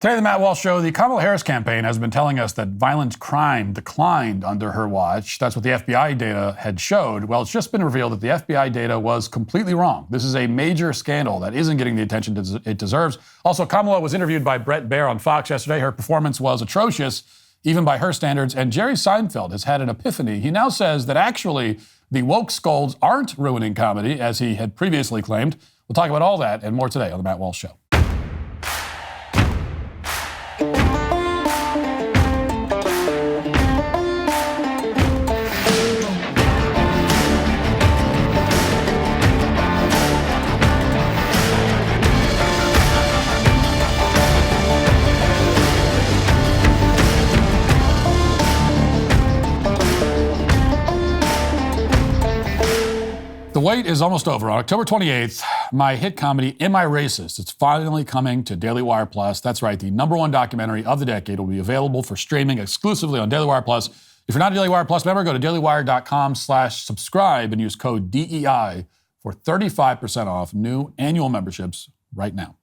Today, the Matt Walsh Show, the Kamala Harris campaign has been telling us that violent crime declined under her watch. That's what the FBI data had showed. Well, it's just been revealed that the FBI data was completely wrong. This is a major scandal that isn't getting the attention it deserves. Also, Kamala was interviewed by Bret Baier on Fox yesterday. Her performance was atrocious, even by her standards. And Jerry Seinfeld has had an epiphany. He now says that actually the woke scolds aren't ruining comedy, as he had previously claimed. We'll talk about all that and more today on the Matt Walsh Show. The wait is almost over. On October 28th, my hit comedy, Am I Racist? It's finally coming to Daily Wire Plus. That's right, the #1 documentary of the decade will be available for streaming exclusively on Daily Wire Plus. If you're not a Daily Wire Plus member, go to dailywire.com/subscribe and use code DEI for 35% off new annual memberships right now.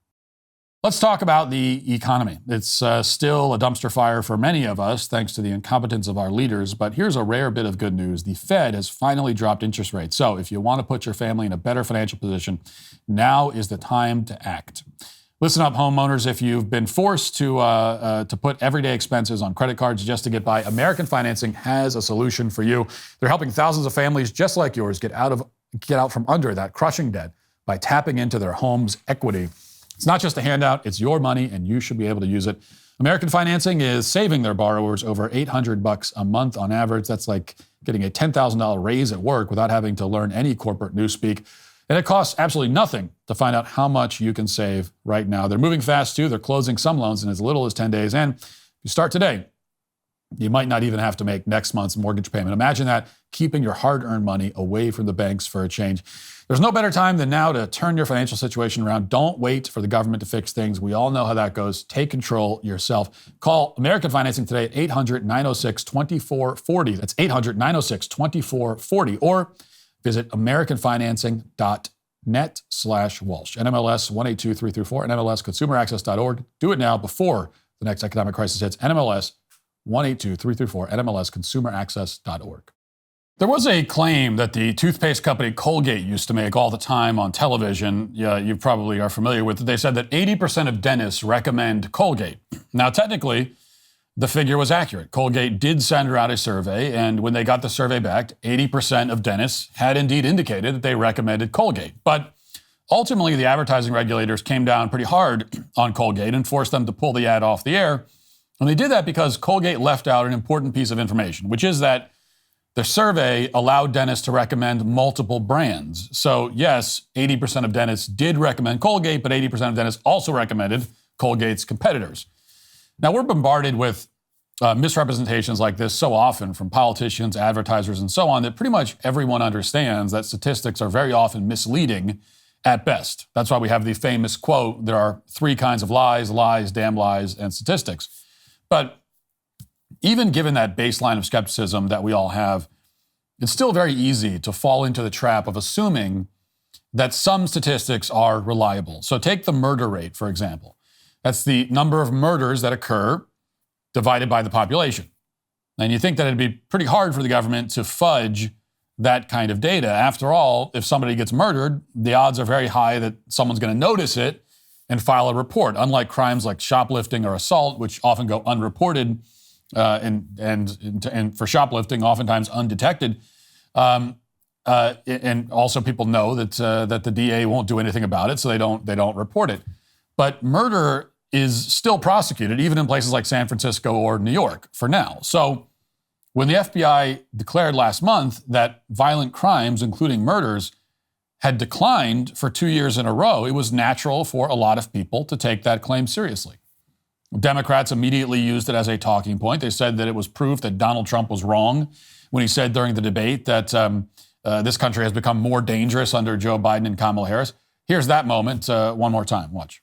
Let's talk about the economy. It's still a dumpster fire for many of us, thanks to the incompetence of our leaders. But here's a rare bit of good news. The Fed has finally dropped interest rates. So if you want to put your family in a better financial position, now is the time to act. Listen up, homeowners. If you've been forced to put everyday expenses on credit cards just to get by, American Financing has a solution for you. They're helping thousands of families just like yours get out from under that crushing debt by tapping into their home's equity. It's not just a handout, it's your money, and you should be able to use it. American Financing is saving their borrowers over $800 a month on average. That's like getting a $10,000 raise at work without having to learn any corporate newspeak. And it costs absolutely nothing to find out how much you can save right now. They're moving fast, too. They're closing some loans in as little as 10 days. And if you start today, you might not even have to make next month's mortgage payment. Imagine that, keeping your hard-earned money away from the banks for a change. There's no better time than now to turn your financial situation around. Don't wait for the government to fix things. We all know how that goes. Take control yourself. Call American Financing today at 800-906-2440. That's 800-906-2440. Or visit americanfinancing.net/Walsh. NMLS 182334 and NMLSconsumeraccess.org. Do it now before the next economic crisis hits. NMLS 182334, NMLSconsumeraccess.org. There was a claim that the toothpaste company Colgate used to make all the time on television. Yeah, you probably are familiar with it. They said that 80% of dentists recommend Colgate. Now, technically, the figure was accurate. Colgate did send out a survey, and when they got the survey back, 80% of dentists had indeed indicated that they recommended Colgate. But ultimately, the advertising regulators came down pretty hard on Colgate and forced them to pull the ad off the air. And they did that because Colgate left out an important piece of information, which is that the survey allowed dentists to recommend multiple brands. So yes, 80% of dentists did recommend Colgate, but 80% of dentists also recommended Colgate's competitors. Now, we're bombarded with misrepresentations like this so often from politicians, advertisers, and so on that pretty much everyone understands that statistics are very often misleading at best. That's why we have the famous quote, there are three kinds of lies, damn lies, and statistics. But even given that baseline of skepticism that we all have, it's still very easy to fall into the trap of assuming that some statistics are reliable. So take the murder rate, for example. That's the number of murders that occur divided by the population. And you think that it'd be pretty hard for the government to fudge that kind of data. After all, if somebody gets murdered, the odds are very high that someone's going to notice it and file a report, unlike crimes like shoplifting or assault, which often go unreported. And for shoplifting, oftentimes undetected, and also people know that the DA won't do anything about it, so they don't report it. But murder is still prosecuted, even in places like San Francisco or New York, for now. So when the FBI declared last month that violent crimes, including murders, had declined for 2 years in a row, it was natural for a lot of people to take that claim seriously. Democrats immediately used it as a talking point. They said that it was proof that Donald Trump was wrong when he said during the debate that this country has become more dangerous under Joe Biden and Kamala Harris. Here's that moment one more time. Watch.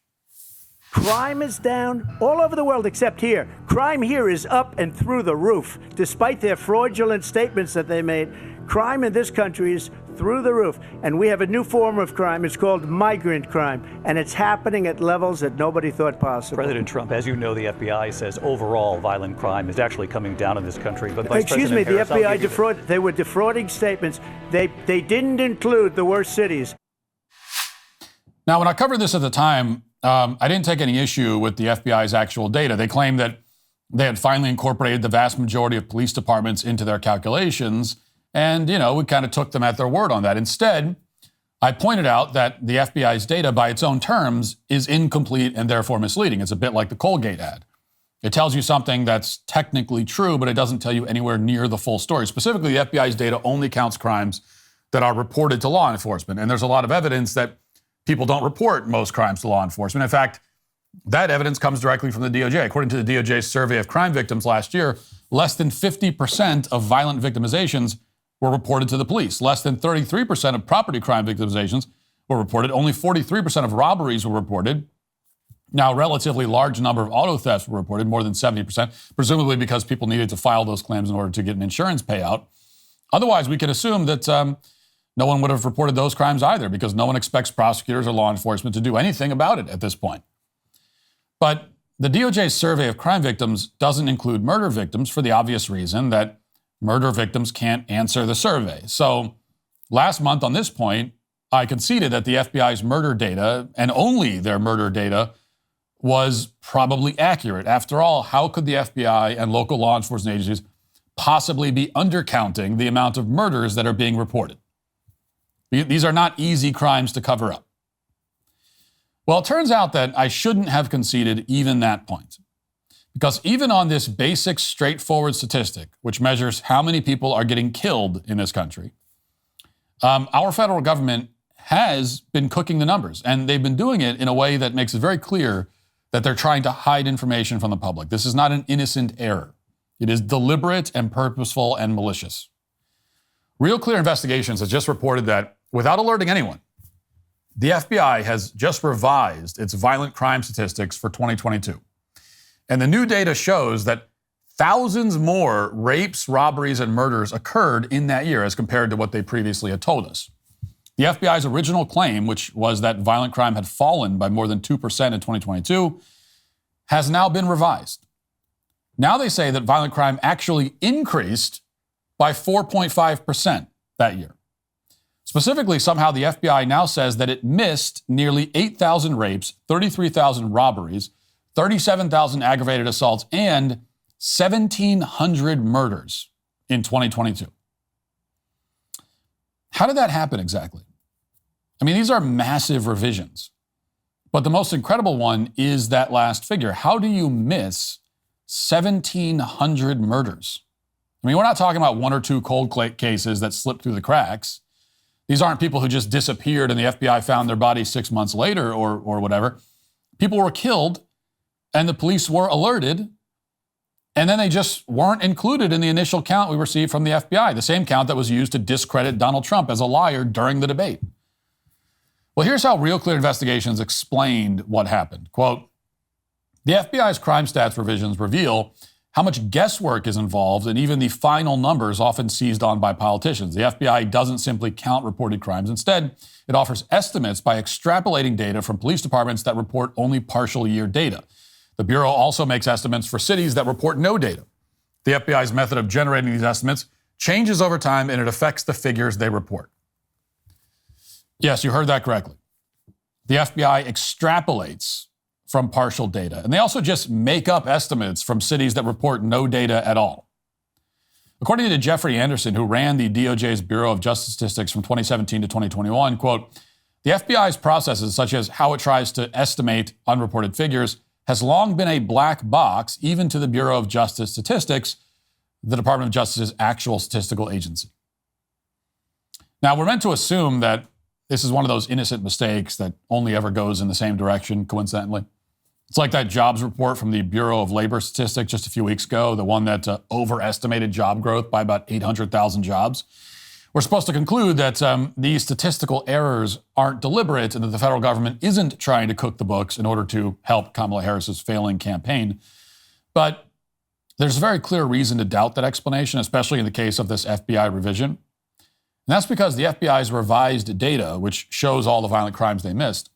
Crime is down all over the world except here. Crime here is up and through the roof. Despite their fraudulent statements that they made, Crime in this country is through the roof, and we have a new form of crime. It's called migrant crime, and it's happening at levels that nobody thought possible. President Trump, as you know, the FBI says overall violent crime is actually coming down in this country. But Vice Excuse me, President the Harris, FBI they were defrauding statements. They didn't include the worst cities. Now, when I covered this at the time, I didn't take any issue with the FBI's actual data. They claimed that they had finally incorporated the vast majority of police departments into their calculations. And, we kind of took them at their word on that. Instead, I pointed out that the FBI's data by its own terms is incomplete and therefore misleading. It's a bit like the Colgate ad. It tells you something that's technically true, but it doesn't tell you anywhere near the full story. Specifically, the FBI's data only counts crimes that are reported to law enforcement. And there's a lot of evidence that people don't report most crimes to law enforcement. In fact, that evidence comes directly from the DOJ. According to the DOJ's survey of crime victims last year, less than 50% of violent victimizations were reported to the police. Less than 33% of property crime victimizations were reported. Only 43% of robberies were reported. Now, a relatively large number of auto thefts were reported, more than 70%, presumably because people needed to file those claims in order to get an insurance payout. Otherwise, we can assume that no one would have reported those crimes either, because no one expects prosecutors or law enforcement to do anything about it at this point. But the DOJ's survey of crime victims doesn't include murder victims for the obvious reason that murder victims can't answer the survey. So last month on this point, I conceded that the FBI's murder data, and only their murder data, was probably accurate. After all, how could the FBI and local law enforcement agencies possibly be undercounting the amount of murders that are being reported? These are not easy crimes to cover up. Well, it turns out that I shouldn't have conceded even that point. Because even on this basic, straightforward statistic, which measures how many people are getting killed in this country, our federal government has been cooking the numbers. And they've been doing it in a way that makes it very clear that they're trying to hide information from the public. This is not an innocent error. It is deliberate and purposeful and malicious. Real Clear Investigations has just reported that, without alerting anyone, the FBI has just revised its violent crime statistics for 2022. And the new data shows that thousands more rapes, robberies, and murders occurred in that year as compared to what they previously had told us. The FBI's original claim, which was that violent crime had fallen by more than 2% in 2022, has now been revised. Now they say that violent crime actually increased by 4.5% that year. Specifically, somehow the FBI now says that it missed nearly 8,000 rapes, 33,000 robberies, 37,000 aggravated assaults, and 1,700 murders in 2022. How did that happen exactly? I mean, these are massive revisions. But the most incredible one is that last figure. How do you miss 1,700 murders? I mean, we're not talking about one or two cold cases that slipped through the cracks. These aren't people who just disappeared and the FBI found their bodies 6 months later or whatever. People were killed and the police were alerted, and then they just weren't included in the initial count we received from the FBI, the same count that was used to discredit Donald Trump as a liar during the debate. Well, here's how Real Clear Investigations explained what happened. Quote, the FBI's crime stats revisions reveal how much guesswork is involved, and even the final numbers often seized on by politicians. The FBI doesn't simply count reported crimes. Instead, it offers estimates by extrapolating data from police departments that report only partial year data. The Bureau also makes estimates for cities that report no data. The FBI's method of generating these estimates changes over time, and it affects the figures they report. Yes, you heard that correctly. The FBI extrapolates from partial data. And they also just make up estimates from cities that report no data at all. According to Jeffrey Anderson, who ran the DOJ's Bureau of Justice Statistics from 2017 to 2021, quote, the FBI's processes, such as how it tries to estimate unreported figures, has long been a black box, even to the Bureau of Justice Statistics, the Department of Justice's actual statistical agency. Now, we're meant to assume that this is one of those innocent mistakes that only ever goes in the same direction, coincidentally. It's like that jobs report from the Bureau of Labor Statistics just a few weeks ago, the one that overestimated job growth by about 800,000 jobs. We're supposed to conclude that these statistical errors aren't deliberate and that the federal government isn't trying to cook the books in order to help Kamala Harris's failing campaign. But there's a very clear reason to doubt that explanation, especially in the case of this FBI revision. And that's because the FBI's revised data, which shows all the violent crimes they missed,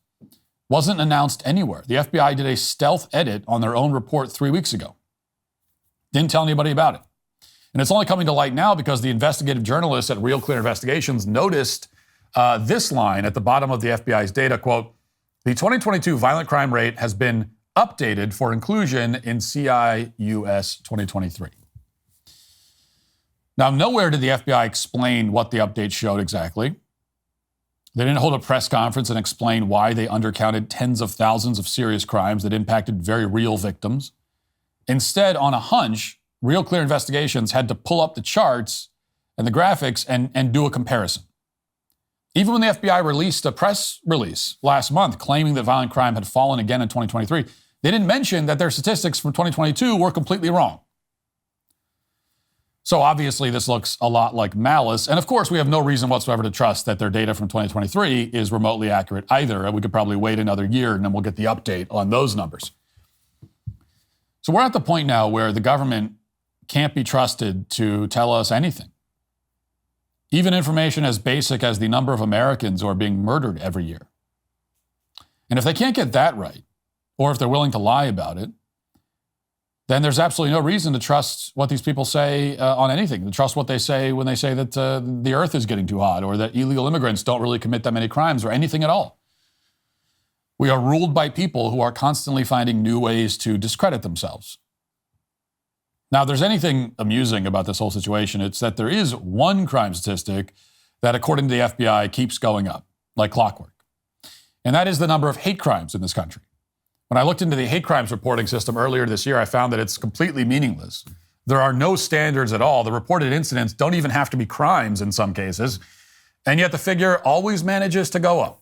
wasn't announced anywhere. The FBI did a stealth edit on their own report 3 weeks ago. Didn't tell anybody about it. And it's only coming to light now because the investigative journalists at Real Clear Investigations noticed this line at the bottom of the FBI's data, quote, "The 2022 violent crime rate has been updated for inclusion in CIUS 2023. Now, nowhere did the FBI explain what the update showed exactly. They didn't hold a press conference and explain why they undercounted tens of thousands of serious crimes that impacted very real victims. Instead, on a hunch, Real Clear Investigations had to pull up the charts and the graphics and do a comparison. Even when the FBI released a press release last month claiming that violent crime had fallen again in 2023, they didn't mention that their statistics from 2022 were completely wrong. So obviously this looks a lot like malice. And of course, we have no reason whatsoever to trust that their data from 2023 is remotely accurate either. And we could probably wait another year and then we'll get the update on those numbers. So we're at the point now where the government can't be trusted to tell us anything. Even information as basic as the number of Americans who are being murdered every year. And if they can't get that right, or if they're willing to lie about it, then there's absolutely no reason to trust what these people say on anything, to trust what they say when they say that the earth is getting too hot, or that illegal immigrants don't really commit that many crimes, or anything at all. We are ruled by people who are constantly finding new ways to discredit themselves. Now, if there's anything amusing about this whole situation, it's that there is one crime statistic that, according to the FBI, keeps going up, like clockwork. And that is the number of hate crimes in this country. When I looked into the hate crimes reporting system earlier this year, I found that it's completely meaningless. There are no standards at all. The reported incidents don't even have to be crimes in some cases. And yet the figure always manages to go up.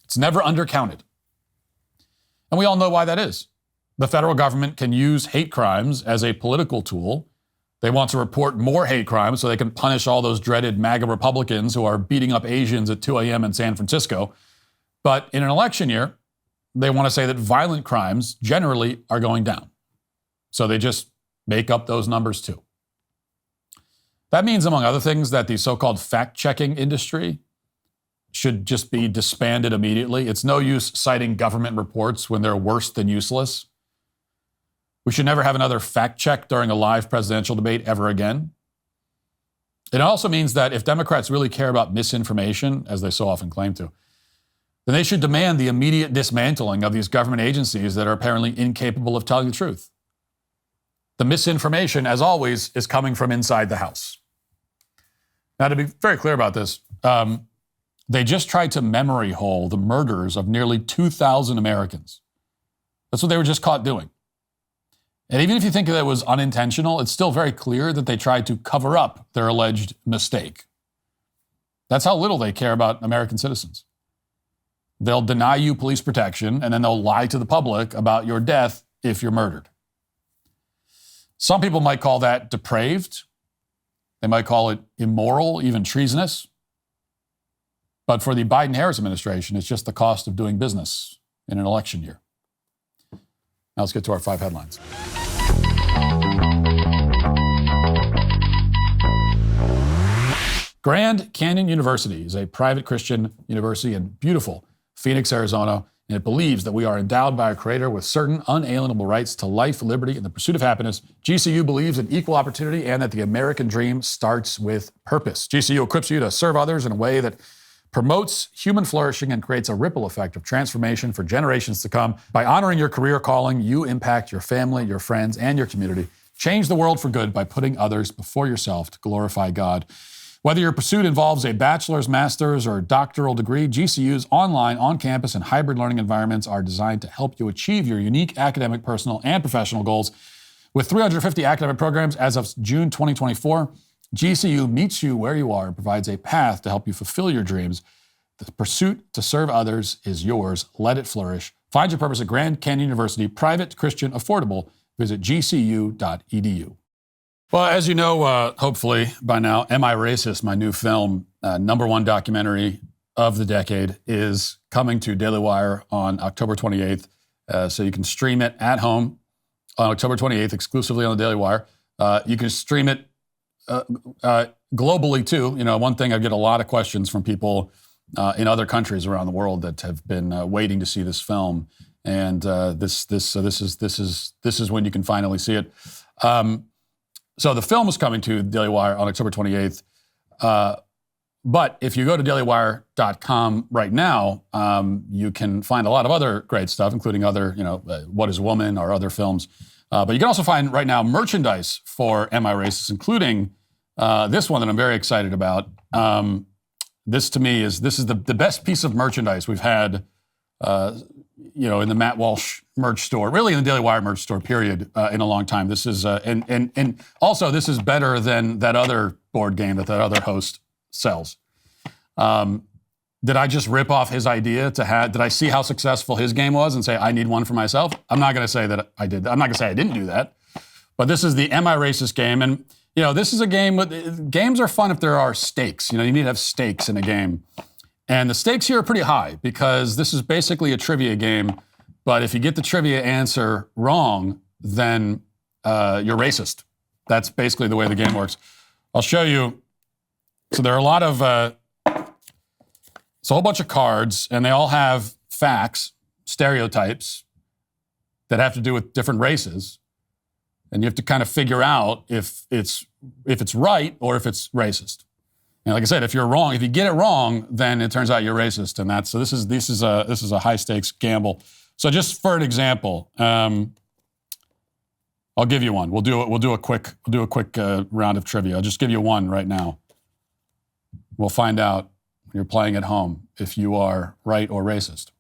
It's never undercounted. And we all know why that is. The federal government can use hate crimes as a political tool. They want to report more hate crimes so they can punish all those dreaded MAGA Republicans who are beating up Asians at 2 a.m. in San Francisco. But in an election year, they want to say that violent crimes generally are going down. So they just make up those numbers too. That means, among other things, that the so-called fact-checking industry should just be disbanded immediately. It's no use citing government reports when they're worse than useless. We should never have another fact check during a live presidential debate ever again. It also means that if Democrats really care about misinformation, as they so often claim to, then they should demand the immediate dismantling of these government agencies that are apparently incapable of telling the truth. The misinformation, as always, is coming from inside the House. Now, to be very clear about this, they just tried to memory hole the murders of nearly 2,000 Americans. That's what they were just caught doing. And even if you think that it was unintentional, it's still very clear that they tried to cover up their alleged mistake. That's how little they care about American citizens. They'll deny you police protection, and then they'll lie to the public about your death if you're murdered. Some people might call that depraved. They might call it immoral, even treasonous. But for the Biden-Harris administration, it's just the cost of doing business in an election year. Now let's get to our 5 headlines. Grand Canyon University is a private Christian university in beautiful Phoenix, Arizona, and it believes that we are endowed by our Creator with certain unalienable rights to life, liberty, and the pursuit of happiness. GCU believes in equal opportunity and that the American dream starts with purpose. GCU equips you to serve others in a way that promotes human flourishing and creates a ripple effect of transformation for generations to come. By honoring your career calling, you impact your family, your friends, and your community. Change the world for good by putting others before yourself to glorify God. Whether your pursuit involves a bachelor's, master's, or doctoral degree, GCU's online, on-campus, and hybrid learning environments are designed to help you achieve your unique academic, personal, and professional goals. With 350 academic programs as of June 2024, GCU meets you where you are and provides a path to help you fulfill your dreams. The pursuit to serve others is yours. Let it flourish. Find your purpose at Grand Canyon University, private, Christian, affordable. Visit gcu.edu. Well, as you know, hopefully by now, Am I Racist, my new film, #1 documentary of the decade, is coming to Daily Wire on October 28th. So you can stream it at home on October 28th, exclusively on the Daily Wire. You can stream it globally too. You know, one thing I get a lot of questions from people in other countries around the world that have been waiting to see this film, and this is when you can finally see it. So the film is coming to Daily Wire on October 28th. But if you go to dailywire.com right now, you can find a lot of other great stuff, including other, What is Woman or other films. But you can also find right now merchandise for Am I Racist, including this one that I'm very excited about. This to me is the best piece of merchandise we've had, in the Matt Walsh merch store, really in the Daily Wire merch store, period, in a long time. This is, and also this is better than that other board game that other host sells. Did I just rip off his idea did I see how successful his game was and say, I need one for myself? I'm not going to say that I did. I'm not going to say I didn't do that. But this is the Am I Racist game. And, this is a game games are fun if there are stakes. You need to have stakes in a game. And the stakes here are pretty high because this is basically a trivia game. But if you get the trivia answer wrong, then you're racist. That's basically the way the game works. I'll show you. So there are a lot of, it's a whole bunch of cards, and they all have facts, stereotypes that have to do with different races. And you have to kind of figure out if it's right or if it's racist. And like I said, if you get it wrong, then it turns out you're racist. And this is a high stakes gamble. So just for an example, I'll give you one. We'll do a quick round of trivia. I'll just give you one right now. We'll find out when you're playing at home if you are right or racist.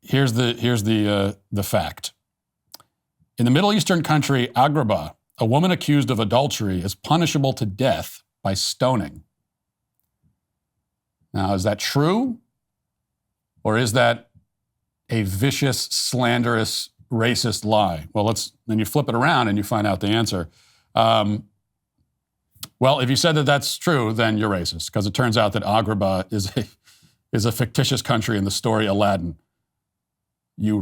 Here's the fact. In the Middle Eastern country Agrabah, a woman accused of adultery is punishable to death by stoning. Now, is that true? Or is that a vicious, slanderous, racist lie? Well, then you flip it around and you find out the answer. Well, if you said that that's true, then you're racist, because it turns out that Agrabah is a fictitious country in the story Aladdin. You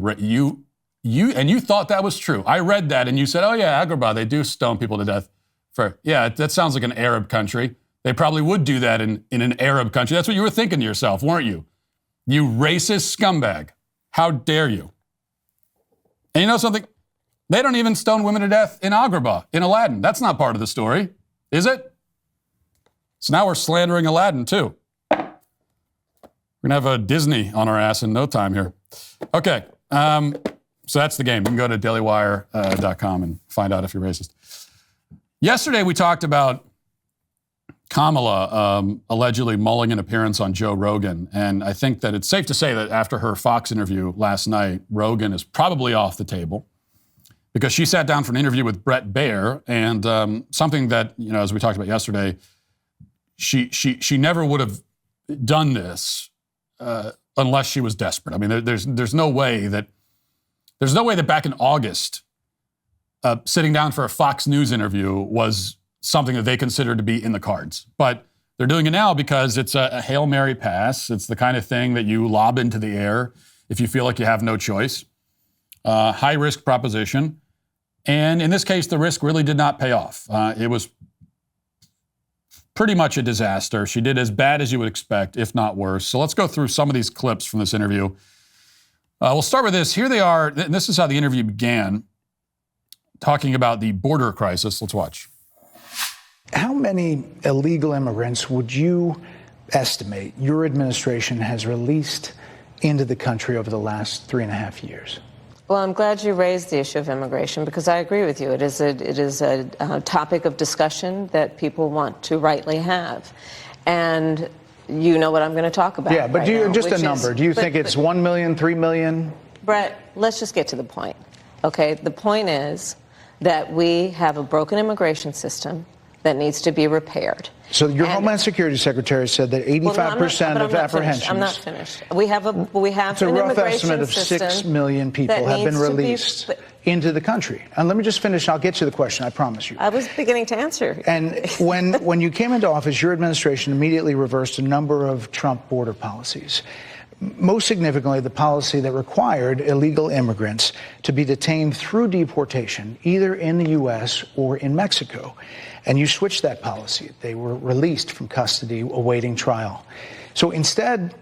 thought that was true. I read that and you said, oh yeah, Agrabah, they do stone people to death. That sounds like an Arab country. They probably would do that in an Arab country. That's what you were thinking to yourself, weren't you? You racist scumbag. How dare you? And you know something? They don't even stone women to death in Agrabah, in Aladdin. That's not part of the story, is it? So now we're slandering Aladdin, too. We're going to have a Disney on our ass in no time here. Okay, so that's the game. You can go to dailywire.com and find out if you're racist. Yesterday, we talked about Kamala allegedly mulling an appearance on Joe Rogan. And I think that it's safe to say that after her Fox interview last night, Rogan is probably off the table because she sat down for an interview with Bret Baier, and something that, as we talked about yesterday, she never would have done this unless she was desperate. I mean, there's no way that back in August, sitting down for a Fox News interview was something that they considered to be in the cards. But they're doing it now because it's a Hail Mary pass. It's the kind of thing that you lob into the air if you feel like you have no choice. High risk proposition. And in this case, the risk really did not pay off. It was pretty much a disaster. She did as bad as you would expect, if not worse. So let's go through some of these clips from this interview. We'll start with this. Here they are. This is how the interview began, talking about the border crisis. Let's watch. How many illegal immigrants would you estimate your administration has released into the country over the last 3.5 years? Well, I'm glad you raised the issue of immigration because I agree with you. It is a topic of discussion that people want to rightly have. And you know what I'm going to talk about. Yeah, but just a number. Do you think it's 1 million, 3 million? Brett, let's just get to the point. Okay, the point is that we have a broken immigration system that needs to be repaired. So your Homeland Security Secretary said that 85% of apprehensions. I'm not finished. We have it's a an rough immigration estimate of 6 million people have been released into the country. And let me just finish. I'll get to the question. I promise you. I was beginning to answer. And when you came into office, your administration immediately reversed a number of Trump border policies. most significantly, the policy that required illegal immigrants to be detained through deportation, either in the U.S. or in Mexico. And you switched that policy. They were released from custody awaiting trial. So instead,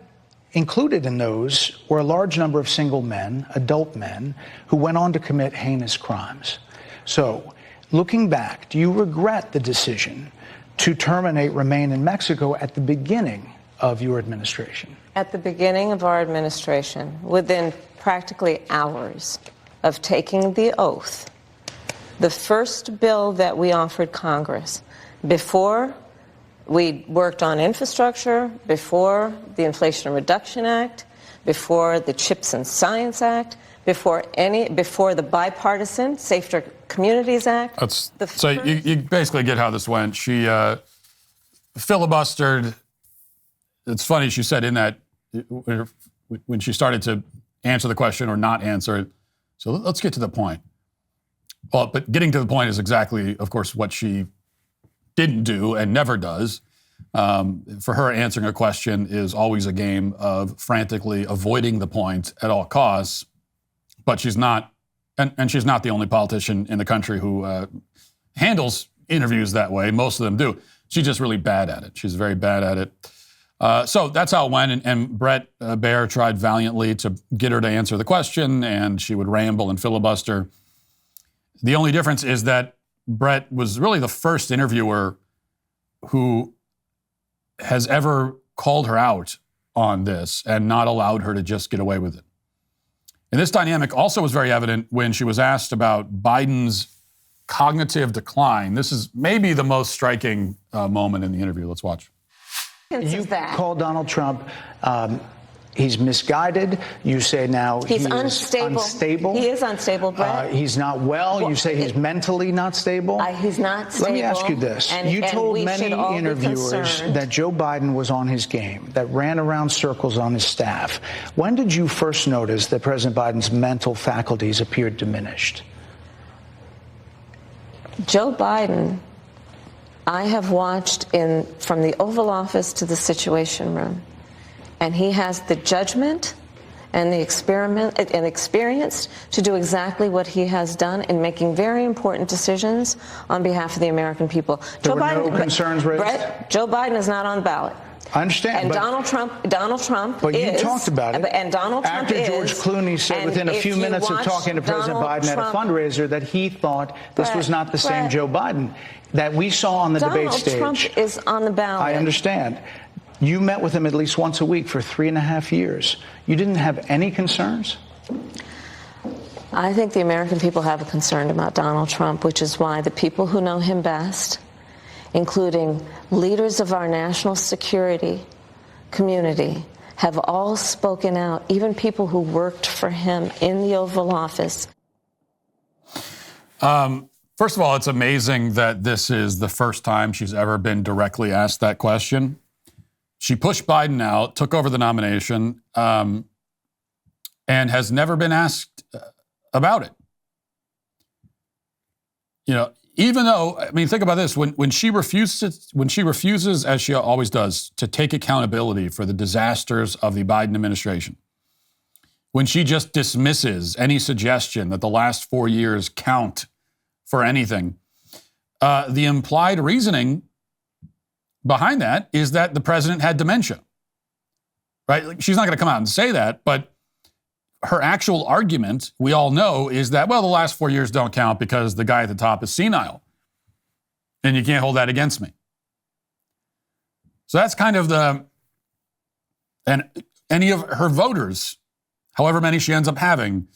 included in those were a large number of single men, adult men, who went on to commit heinous crimes. So, looking back, do you regret the decision to terminate Remain in Mexico at the beginning of your administration? At the beginning of our administration, within practically hours of taking the oath, the first bill that we offered Congress, before we worked on infrastructure, before the Inflation Reduction Act, before the Chips and Science Act, before the bipartisan Safer Communities Act. So you basically get how this went. She filibustered. It's funny, she said in that, when she started to answer the question or not answer it. So let's get to the point. Well, but getting to the point is exactly, of course, what she didn't do and never does. For her, answering a question is always a game of frantically avoiding the point at all costs. But she's not, and she's not the only politician in the country who handles interviews that way. Most of them do. She's just really bad at it. She's very bad at it. So that's how it went. And Bret Baier tried valiantly to get her to answer the question, and she would ramble and filibuster. The only difference is that Bret was really the first interviewer who has ever called her out on this and not allowed her to just get away with it. And this dynamic also was very evident when she was asked about Biden's cognitive decline. This is maybe the most striking moment in the interview. Let's watch. You call Donald Trump, he's misguided. You say now he's unstable. He is unstable, Bret. He's not well. You say he's mentally not stable. He's not stable. Let me ask you this. You told many interviewers that Joe Biden was on his game, that ran around circles on his staff. When did you first notice that President Biden's mental faculties appeared diminished? Joe Biden, I have watched from the Oval Office to the Situation Room, and he has the judgment and the experience to do exactly what he has done in making very important decisions on behalf of the American people. There were no concerns raised? Brett, Joe Biden is not on the ballot. I understand. And Donald Trump but is. You talked about it. And Donald Trump After George Clooney said within a few minutes of talking to President Biden at a fundraiser that he thought this was not the same Joe Biden that we saw on the debate stage. Donald Trump is on the ballot. I understand. You met with him at least once a week for 3.5 years. You didn't have any concerns? I think the American people have a concern about Donald Trump, which is why the people who know him best, including leaders of our national security community, have all spoken out, even people who worked for him in the Oval Office. First of all, it's amazing that this is the first time she's ever been directly asked that question. She pushed Biden out, took over the nomination, and has never been asked about it. You know, even though, I mean, think about this: when she refuses, as she always does, to take accountability for the disasters of the Biden administration, when she just dismisses any suggestion that the last 4 years count for anything, the implied reasoning behind that is that the president had dementia, right? Like, she's not going to come out and say that, but her actual argument, we all know, is that, well, the last 4 years don't count because the guy at the top is senile, and you can't hold that against me. So that's kind of and any of her voters, however many she ends up having,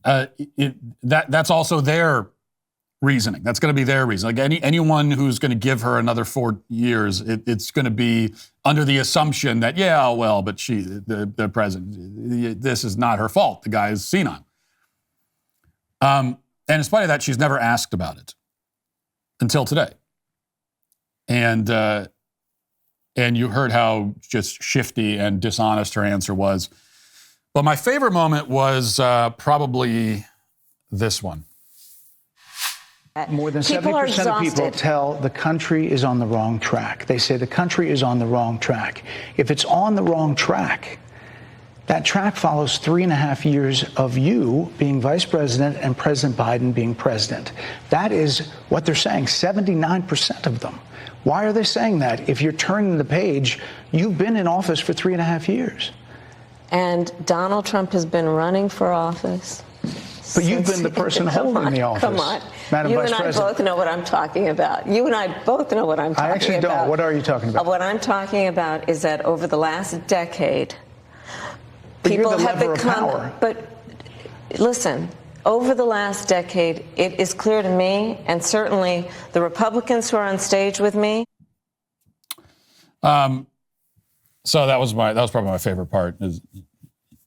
that's also their reasoning. That's going to be their reason. Like anyone who's going to give her another 4 years, it's going to be under the assumption that, yeah, well, but the president, this is not her fault. The guy is senile. And in spite of that, she's never asked about it until today. And you heard how just shifty and dishonest her answer was. But my favorite moment was probably this one. More than 70% of people tell the country is on the wrong track. They say the country is on the wrong track. If it's on the wrong track, That track follows 3.5 years of you being vice president and President Biden being president. That is what they're saying, 79% of them. Why are they saying that? If you're turning the page, you've been in office for 3.5 years. And Donald Trump has been running for office. But you've been the person holding the office. Come on. Madam You Vice and I President. both know what I'm talking about. You and I both know what I'm talking about. I actually don't. What are you talking about? What I'm talking about is that over the last decade, But people you're the have lever of become. power. But listen, over the last decade, it is clear to me, and certainly the Republicans who are on stage with me. So that was probably my favorite part. Is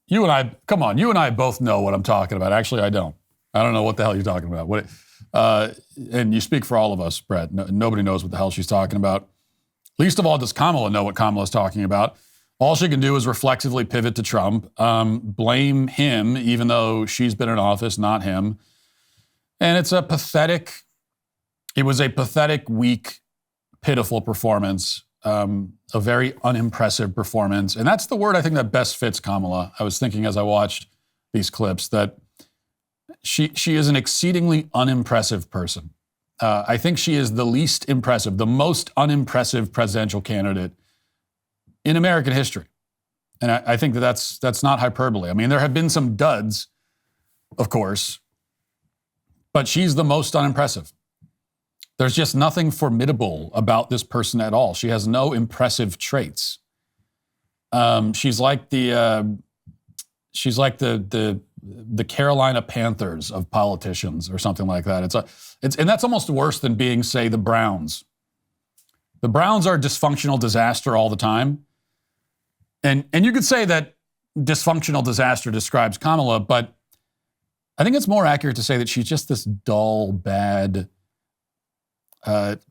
you and I, come on, you and I both know what I'm talking about. Actually, I don't. I don't know what the hell you're talking about. And you speak for all of us, Bret. Nobody knows what the hell she's talking about. Least of all does Kamala know what Kamala's talking about. All she can do is reflexively pivot to Trump, blame him, even though she's been in office, not him. And it was a pathetic, weak, pitiful performance, a very unimpressive performance. And that's the word I think that best fits Kamala. I was thinking as I watched these clips that she is an exceedingly unimpressive person. I think she is the least impressive, the most unimpressive presidential candidate in American history. And I think that's not hyperbole. I mean, there have been some duds, of course, but she's the most unimpressive. There's just nothing formidable about this person at all. She has no impressive traits. She's like the Carolina Panthers of politicians or something like that. And that's almost worse than being, say, the Browns. The Browns are a dysfunctional disaster all the time. And you could say that dysfunctional disaster describes Kamala, but I think it's more accurate to say that she's just this dull, bad, kind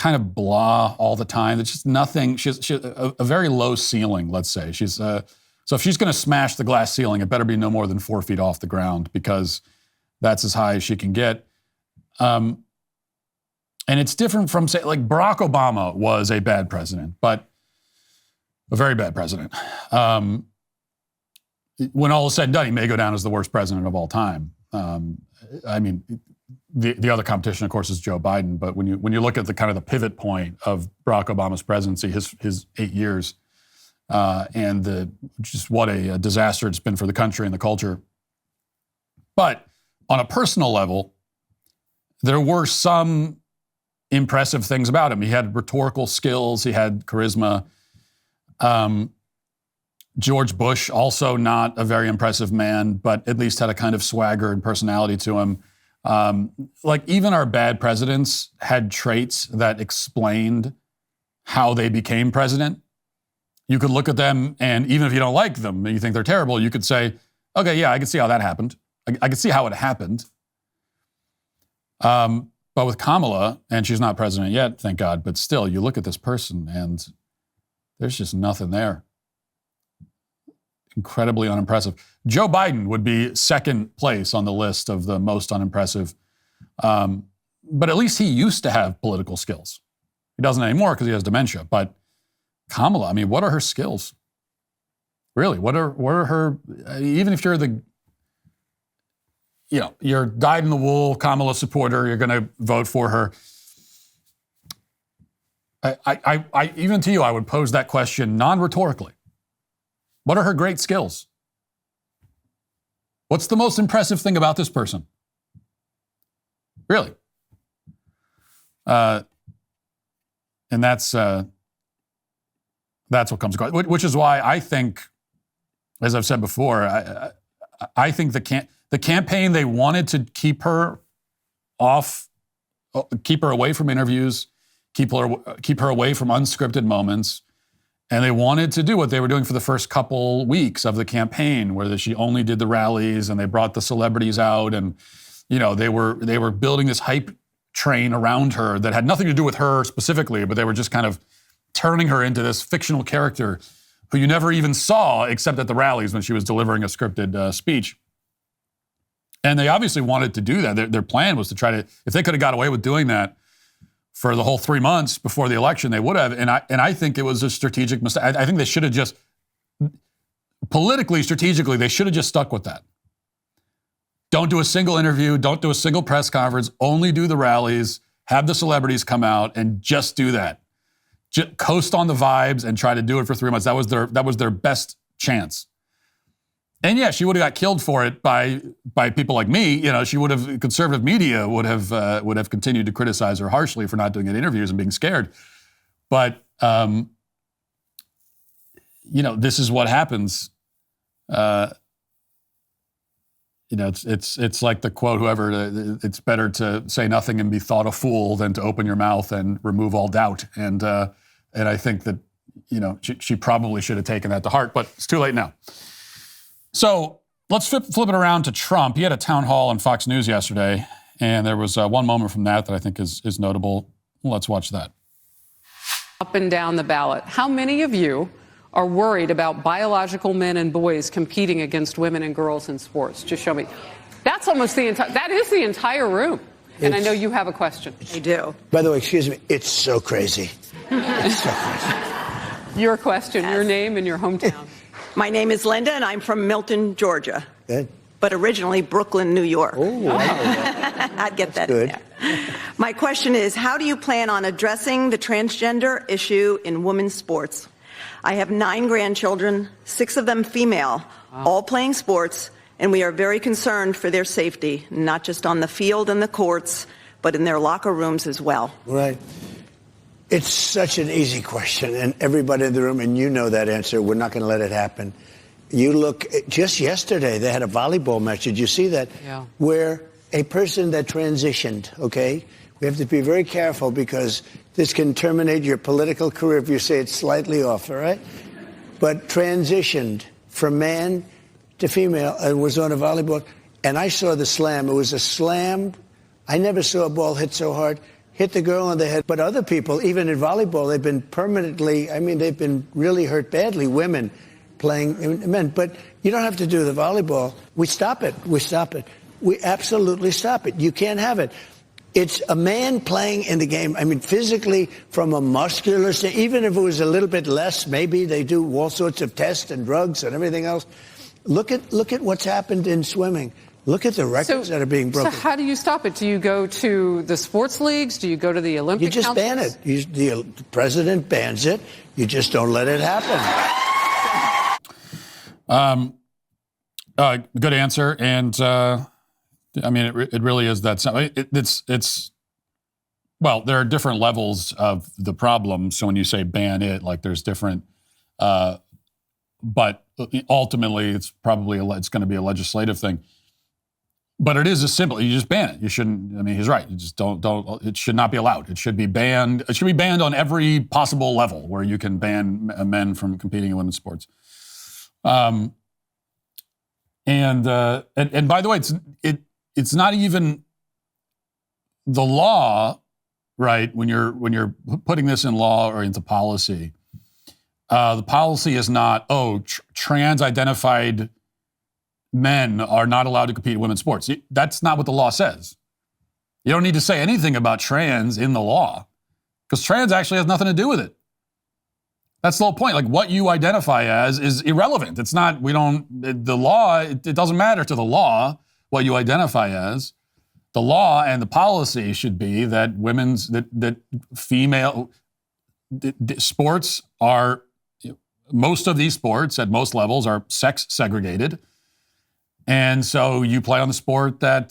of blah all the time. It's just nothing. She has a very low ceiling, let's say. So if she's going to smash the glass ceiling, it better be no more than 4 feet off the ground because that's as high as she can get. And it's different from, say, like Barack Obama was a bad president, but a very bad president. When all is said and done, he may go down as the worst president of all time. I mean, the other competition, of course, is Joe Biden. But when you look at the kind of the pivot point of Barack Obama's presidency, his 8 years, and just what a disaster it's been for the country and the culture. But on a personal level, there were some impressive things about him. He had rhetorical skills. He had charisma. George Bush, also not a very impressive man, but at least had a kind of swagger and personality to him. Like even our bad presidents had traits that explained how they became president. You could look at them, and even if you don't like them and you think they're terrible, you could say, okay, yeah, I can see how that happened. I can see how it happened. But with Kamala, and she's not president yet, thank God, but still, you look at this person and there's just nothing there. Incredibly unimpressive. Joe Biden would be second place on the list of the most unimpressive. But at least he used to have political skills. He doesn't anymore because he has dementia. But Kamala, I mean, what are her skills? Really, what are her, even if you're you're dyed-in-the-wool Kamala supporter, you're going to vote for her. I even to you, I would pose that question non-rhetorically. What are her great skills? What's the most impressive thing about this person? Really? And that's what comes across, which is why I think, as I've said before, I think the campaign, they wanted to keep her away from interviews, keep her away from unscripted moments. And they wanted to do what they were doing for the first couple weeks of the campaign, where she only did the rallies and they brought the celebrities out, and they were building this hype train around her that had nothing to do with her specifically, but they were just kind of turning her into this fictional character who you never even saw except at the rallies when she was delivering a scripted speech. And they obviously wanted to do that. Their plan was to try to, if they could have got away with doing that for the whole 3 months before the election, they would have. And I think it was a strategic mistake. I think they should have just politically, strategically, they should have just stuck with that. Don't do a single interview. Don't do a single press conference. Only do the rallies. Have the celebrities come out and just do that. Just coast on the vibes and try to do it for 3 months. That was their best chance. And yeah, she would have got killed for it by people like me. Conservative media would have continued to criticize her harshly for not doing any interviews and being scared. But this is what happens. It's like the quote, it's better to say nothing and be thought a fool than to open your mouth and remove all doubt. And I think that, she probably should have taken that to heart, but it's too late now. So let's flip it around to Trump. He had a town hall on Fox News yesterday, and there was one moment from that I think is notable. Let's watch that. Up and down the ballot, how many of you are worried about biological men and boys competing against women and girls in sports? Just show me. That's almost that is the entire room. And I know you have a question. I do. By the way, excuse me, it's so crazy. It's so crazy. Your question, your name and your hometown. My name is Linda, and I'm from Milton, Georgia. Good. But originally Brooklyn, New York. Oh, I'd get that good. in there. My question is, how do you plan on addressing the transgender issue in women's sports? I have 9 grandchildren, 6 of them female, all playing sports, and we are very concerned for their safety, not just on the field and the courts, but in their locker rooms as well. Right. It's such an easy question, and everybody in the room, and you know that answer, we're not going to let it happen. You look, just yesterday, they had a volleyball match. Did you see that? Yeah. Where a person that transitioned, okay? We have to be very careful because this can terminate your political career if you say it's slightly off, all right? But transitioned from man to female and was on a volleyball. And I saw the slam. It was a slam. I never saw a ball hit so hard. Hit the girl on the head. But other people, even in volleyball, they've been they've been really hurt badly, women playing men. But you don't have to do the volleyball. We stop it. We stop it. We absolutely stop it. You can't have it. It's a man playing in the game. Physically, from a muscular standpoint, even if it was a little bit less, maybe they do all sorts of tests and drugs and everything else. Look at what's happened in swimming. Look at the records that are being broken. So how do you stop it? Do you go to the sports leagues? Do you go to the Olympic Councils? You just ban it. The president bans it. You just don't let it happen. Good answer. And it really is that simple. Well, there are different levels of the problem. So when you say ban it, there's different, but ultimately it's going to be a legislative thing. But it is as simple. You just ban it. You shouldn't. He's right. You just don't. It should not be allowed. It should be banned. It should be banned on every possible level where you can ban men from competing in women's sports. And by the way, it's not even the law, right? When you're putting this in law or into policy, the policy is not trans-identified men are not allowed to compete in women's sports. That's not what the law says. You don't need to say anything about trans in the law because trans actually has nothing to do with it. That's the whole point. What you identify as is irrelevant. It's not, the law, it doesn't matter to the law what you identify as. The law and the policy should be that female sports are, most of these sports at most levels are sex segregated. And so you play on the sport that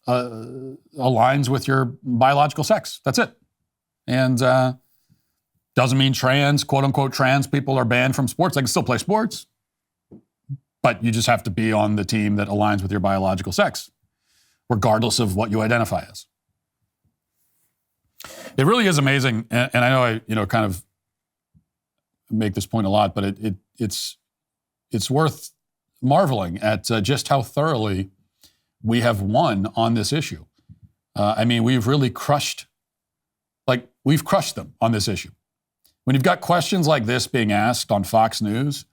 aligns with your biological sex. That's it. And doesn't mean quote unquote trans people are banned from sports. They can still play sports, but you just have to be on the team that aligns with your biological sex, regardless of what you identify as. It really is amazing. And I know I kind of make this point a lot, but it's worth marveling at just how thoroughly we have won on this issue. We've really crushed them on this issue. When you've got questions like this being asked on Fox News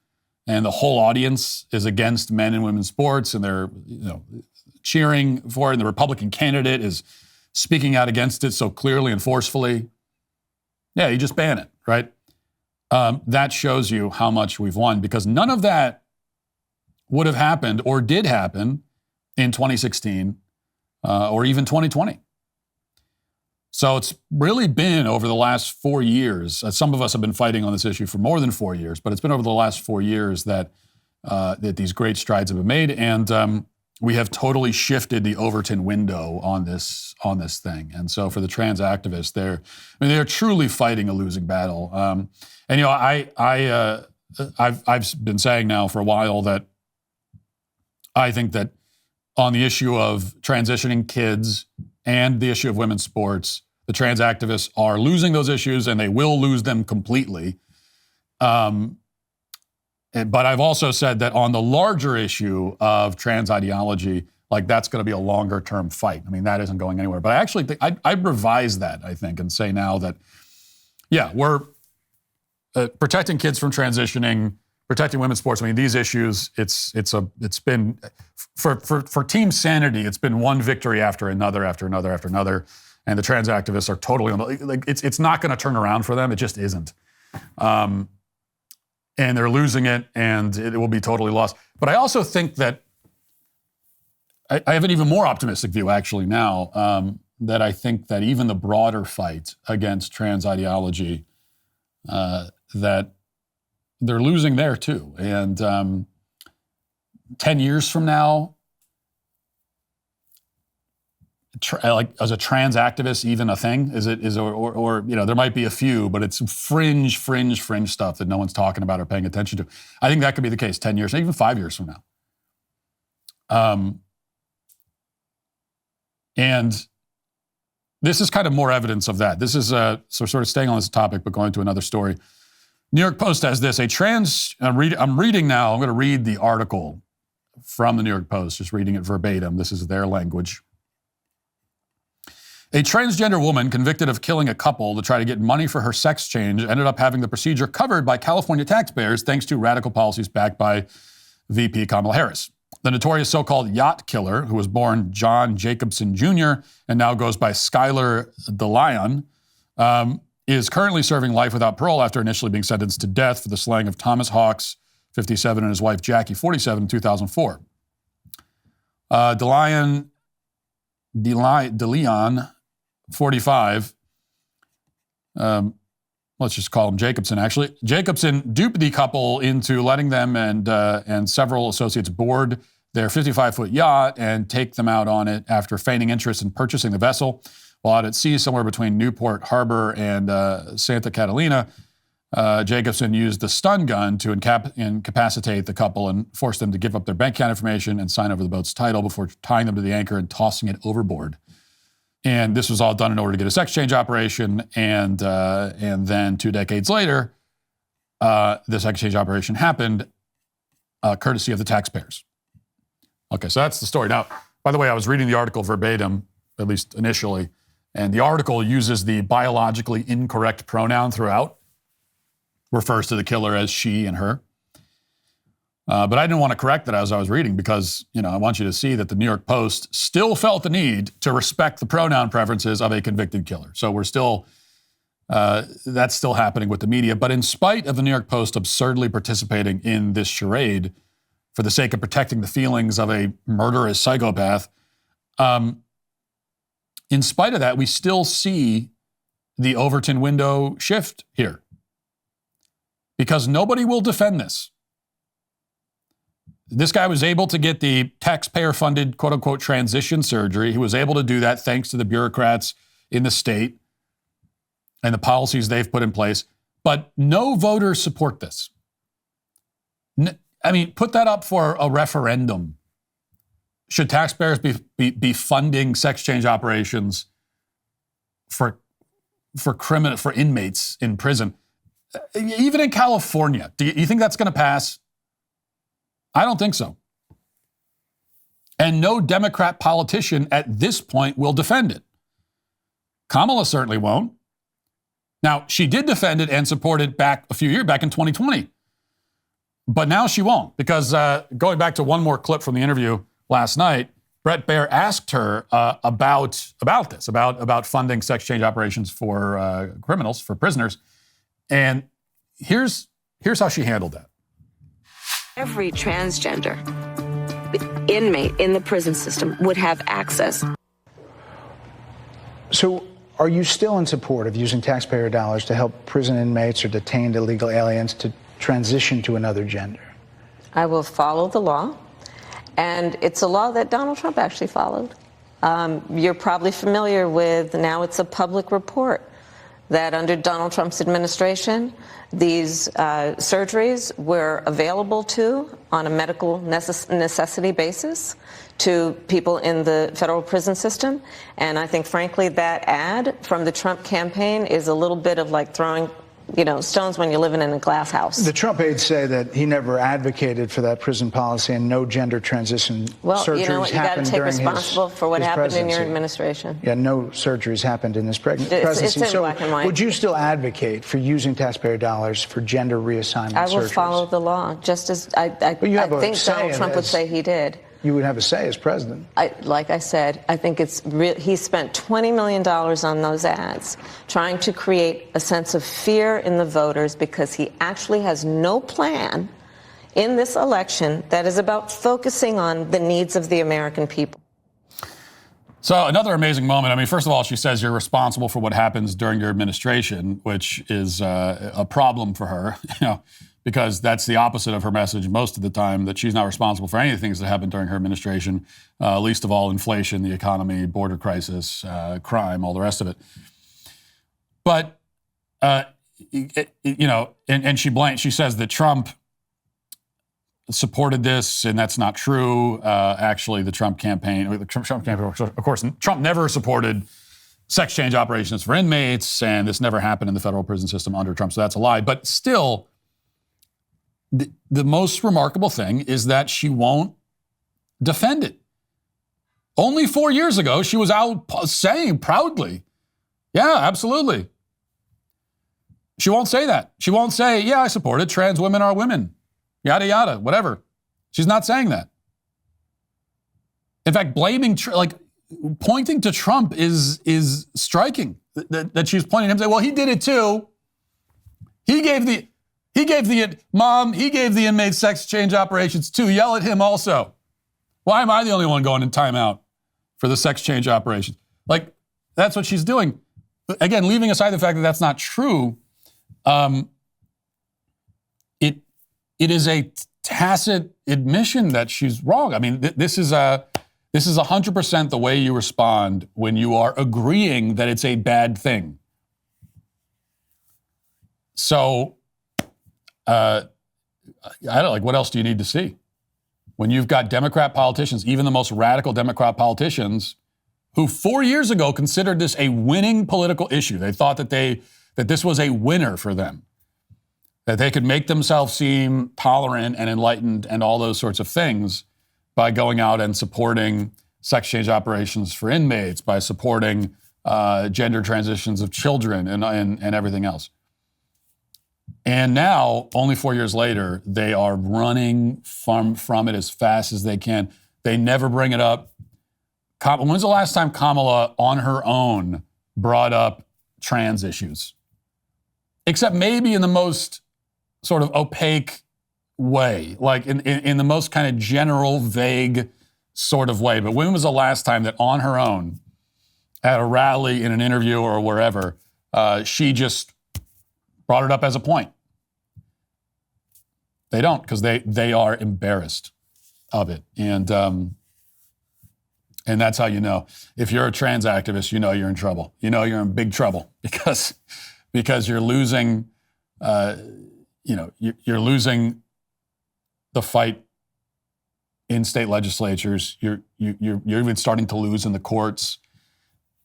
and the whole audience is against men and women's sports and they're cheering for it and the Republican candidate is speaking out against it so clearly and forcefully, yeah, you just ban it, right? that shows you how much we've won, because none of that would have happened or did happen in 2016 or even 2020. So it's really been over the last 4 years. Some of us have been fighting on this issue for more than 4 years, but it's been over the last 4 years that these great strides have been made, and we have totally shifted the Overton window on this thing. And so for the trans activists, they're truly fighting a losing battle. And I've been saying now for a while that I think that on the issue of transitioning kids and the issue of women's sports, the trans activists are losing those issues, and they will lose them completely. But I've also said that on the larger issue of trans ideology, like that's going to be a longer term fight. I mean, that isn't going anywhere. But I actually think I'd revise that, I think, and say now that, yeah, we're protecting kids from transitioning, protecting women's sports. I mean, these issues, it's been for Team Sanity, it's been one victory after another, and the trans activists are totally on the, like it's not going to turn around for them. It just isn't, and they're losing it, and it will be totally lost. But I also think that I have an even more optimistic view actually now, that I think that even the broader fight against trans ideology, that they're losing there too. And 10 years from now, like as a trans activist, even a thing? Or there might be a few, but it's fringe stuff that no one's talking about or paying attention to. I think that could be the case 10 years, even 5 years from now. And this is kind of more evidence of that. This is so sort of staying on this topic, but going to another story. New York Post has this, I'm reading now, I'm going to read the article from the New York Post, just reading it verbatim. This is their language. A transgender woman convicted of killing a couple to try to get money for her sex change ended up having the procedure covered by California taxpayers thanks to radical policies backed by VP Kamala Harris. The notorious so-called yacht killer, who was born John Jacobson Jr. and now goes by Skylar DeLeon, is currently serving life without parole after initially being sentenced to death for the slaying of Thomas Hawks, 57, and his wife Jackie, 47, in 2004. DeLeon, 45, let's just call him Jacobson, actually. Jacobson duped the couple into letting them and several associates board their 55-foot yacht and take them out on it after feigning interest in purchasing the vessel. While out at sea somewhere between Newport Harbor and Santa Catalina, Jacobson used the stun gun to incapacitate the couple and force them to give up their bank account information and sign over the boat's title before tying them to the anchor and tossing it overboard. And this was all done in order to get a sex change operation. And then 2 decades later, the sex change operation happened courtesy of the taxpayers. Okay, so that's the story. Now, by the way, I was reading the article verbatim, at least initially, and the article uses the biologically incorrect pronoun throughout, refers to the killer as she and her. But I didn't want to correct that as I was reading because, I want you to see that the New York Post still felt the need to respect the pronoun preferences of a convicted killer. So we're still, that's still happening with the media. But in spite of the New York Post absurdly participating in this charade for the sake of protecting the feelings of a murderous psychopath, in spite of that, we still see the Overton window shift here. Because nobody will defend this. This guy was able to get the taxpayer-funded, quote-unquote, transition surgery. He was able to do that thanks to the bureaucrats in the state and the policies they've put in place. But no voters support this. Put that up for a referendum. Should taxpayers be funding sex change operations for inmates in prison? Even in California, do you think that's going to pass? I don't think so. And no Democrat politician at this point will defend it. Kamala certainly won't. Now, she did defend it and support it back in 2020. But now she won't, because going back to one more clip from the interview last night, Bret Baier asked her about this, about funding sex change operations for criminals, for prisoners. And here's how she handled that. Every transgender inmate in the prison system would have access. So are you still in support of using taxpayer dollars to help prison inmates or detained illegal aliens to transition to another gender? I will follow the law, and it's a law that Donald Trump actually followed. You're probably familiar with, now it's a public report, that under Donald Trump's administration, these surgeries were available on a medical necessity basis to people in the federal prison system. And I think, frankly, that ad from the Trump campaign is a little bit of like throwing stones when you're living in a glass house. The Trump aides say that he never advocated for that prison policy and no gender transition surgeries you know what? You got to take responsible for what happened in your administration. Yeah, no surgeries happened in this presidency. It's in black and white. Would you still advocate for using taxpayer dollars for gender reassignment surgeries? I will follow the law, just as I think Donald Trump would say he did. You would have a say as president. Like I said, I think he spent $20 million on those ads, trying to create a sense of fear in the voters because he actually has no plan in this election that is about focusing on the needs of the American people. So another amazing moment. I mean, first of all, she says you're responsible for what happens during your administration, which is a problem for her, because that's the opposite of her message most of the time, that she's not responsible for any of the things that happened during her administration, least of all inflation, the economy, border crisis, crime, all the rest of it. But, she says that Trump supported this, and that's not true. Actually, the Trump campaign, of course, Trump never supported sex change operations for inmates, and this never happened in the federal prison system under Trump, so that's a lie. But still, the most remarkable thing is that she won't defend it. Only 4 years ago, she was out saying proudly, yeah, absolutely. She won't say that. She won't say, yeah, I support it. Trans women are women. Yada, yada, whatever. She's not saying that. In fact, pointing to Trump is striking. That she's pointing at him and saying, well, he did it too. He gave the inmates sex change operations too. Yell at him also. Why am I the only one going in timeout for the sex change operations? That's what she's doing. Again, leaving aside the fact that that's not true, it is a tacit admission that she's wrong. I mean, this is 100% the way you respond when you are agreeing that it's a bad thing. So, I don't what else do you need to see? When you've got Democrat politicians, even the most radical Democrat politicians, who 4 years ago considered this a winning political issue. They thought that this was a winner for them, that they could make themselves seem tolerant and enlightened and all those sorts of things by going out and supporting sex change operations for inmates, by supporting gender transitions of children and everything else. And now, only 4 years later, they are running from it as fast as they can. They never bring it up. When's the last time Kamala, on her own, brought up trans issues? Except maybe in the most sort of opaque way, in the most kind of general, vague sort of way. But when was the last time that on her own, at a rally, in an interview, or wherever, she just brought it up as a point? They don't, because they are embarrassed of it. And that's how you know. If you're a trans activist, you know you're in trouble. You know you're in big trouble because you're losing, you're losing the fight in state legislatures. You're even starting to lose in the courts,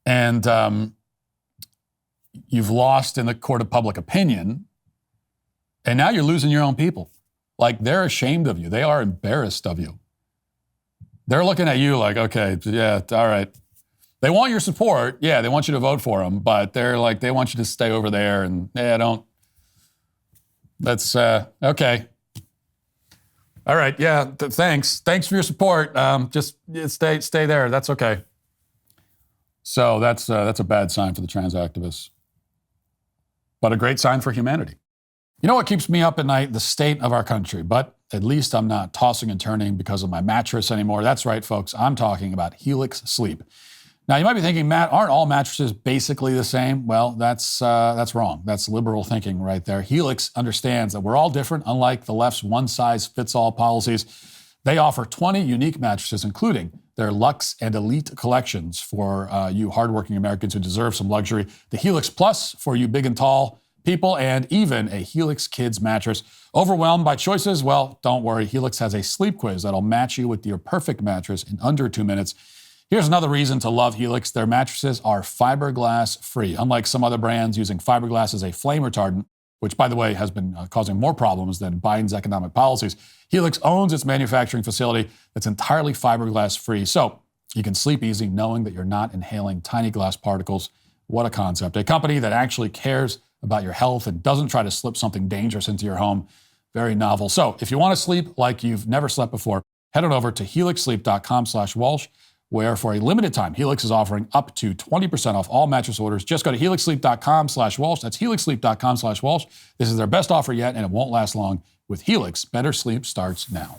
and you've lost in the court of public opinion, and now you're losing your own people. They're ashamed of you. They are embarrassed of you. They're looking at you like, okay, yeah, all right. They want your support. Yeah, they want you to vote for them, but they want you to stay over there and, that's, okay. All right, yeah, thanks. Thanks for your support. Just stay there. That's okay. So that's a bad sign for the trans activists, but a great sign for humanity. You know what keeps me up at night? The state of our country. But at least I'm not tossing and turning because of my mattress anymore. That's right, folks. I'm talking about Helix Sleep. Now, you might be thinking, Matt, aren't all mattresses basically the same? Well, that's wrong. That's liberal thinking right there. Helix understands that we're all different, unlike the left's one-size-fits-all policies. They offer 20 unique mattresses, including their Luxe and Elite collections for you hardworking Americans who deserve some luxury, the Helix Plus for you big and tall people, and even a Helix Kids mattress. Overwhelmed by choices? Well, don't worry. Helix has a sleep quiz that'll match you with your perfect mattress in under 2 minutes. Here's another reason to love Helix. Their mattresses are fiberglass free. Unlike some other brands using fiberglass as a flame retardant, which, by the way, has been causing more problems than Biden's economic policies, Helix owns its manufacturing facility that's entirely fiberglass free. So you can sleep easy knowing that you're not inhaling tiny glass particles. What a concept. A company that actually cares about your health and doesn't try to slip something dangerous into your home. Very novel. So if you want to sleep like you've never slept before, head on over to helixsleep.com/Walsh, where for a limited time, Helix is offering up to 20% off all mattress orders. Just go to helixsleep.com/Walsh. That's helixsleep.com/Walsh. This is their best offer yet, and it won't last long. With Helix, better sleep starts now.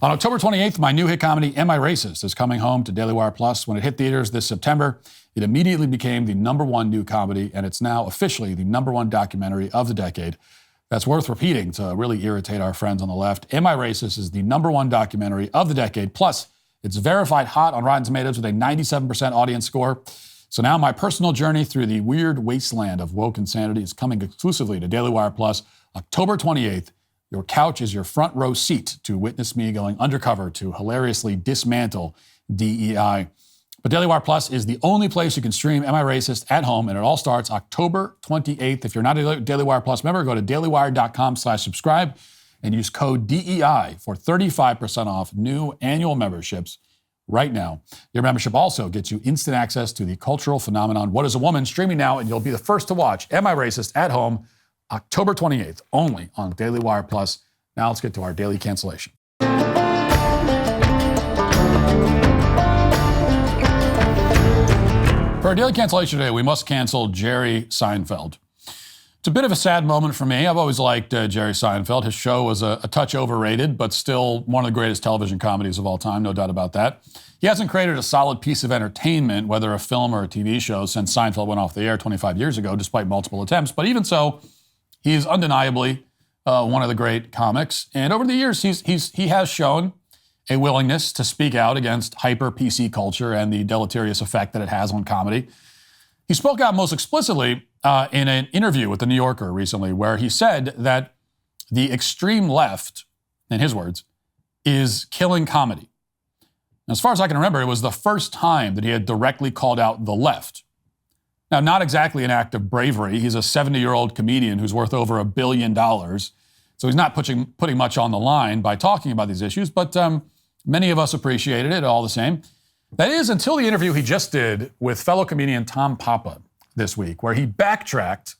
On October 28th, my new hit comedy, Am I Racist?, is coming home to Daily Wire Plus. When it hit theaters this September, it immediately became the #1 new comedy, and it's now officially the #1 documentary of the decade. That's worth repeating to really irritate our friends on the left. Am I Racist is the #1 documentary of the decade. Plus, it's verified hot on Rotten Tomatoes with a 97% audience score. So now my personal journey through the weird wasteland of woke insanity is coming exclusively to Daily Wire Plus, October 28th. Your couch is your front row seat to witness me going undercover to hilariously dismantle DEI. But Daily Wire Plus is the only place you can stream Am I Racist at home, and it all starts October 28th. If you're not a Daily Wire Plus member, go to dailywire.com/subscribe and use code DEI for 35% off new annual memberships right now. Your membership also gets you instant access to the cultural phenomenon What is a Woman, streaming now, and you'll be the first to watch Am I Racist at home, October 28th, only on Daily Wire Plus. Now let's get to our daily cancellation. For our daily cancellation today, we must cancel Jerry Seinfeld. It's a bit of a sad moment for me. I've always liked Jerry Seinfeld. His show was a touch overrated, but still one of the greatest television comedies of all time, no doubt about that. He hasn't created a solid piece of entertainment, whether a film or a TV show, since Seinfeld went off the air 25 years ago, despite multiple attempts. But even so, he is undeniably one of the great comics. And over the years, he has shown a willingness to speak out against hyper-PC culture and the deleterious effect that it has on comedy. He spoke out most explicitly in an interview with The New Yorker recently, where he said that the extreme left, in his words, is killing comedy. And as far as I can remember, it was the first time that he had directly called out the left. Now, not exactly an act of bravery. He's a 70-year-old comedian who's worth over $1 billion. So he's not putting much on the line by talking about these issues, but many of us appreciated it all the same. That is until the interview he just did with fellow comedian Tom Papa this week, where he backtracked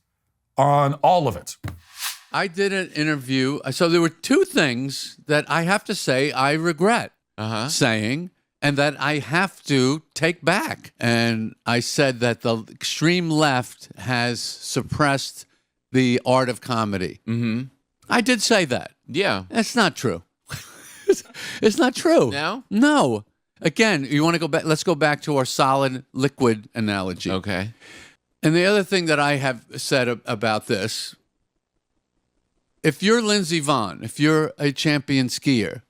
on all of it. I did an interview. So there were two things that I have to say I regret saying and that I have to take back. And I said that the extreme left has suppressed the art of comedy. Mm-hmm. I did say that. Yeah. That's not true. It's not true. No? No. Again, you want to go back? Let's go back to our solid liquid analogy. Okay. And the other thing that I have said about this, if you're Lindsey Vonn, if you're a champion skier,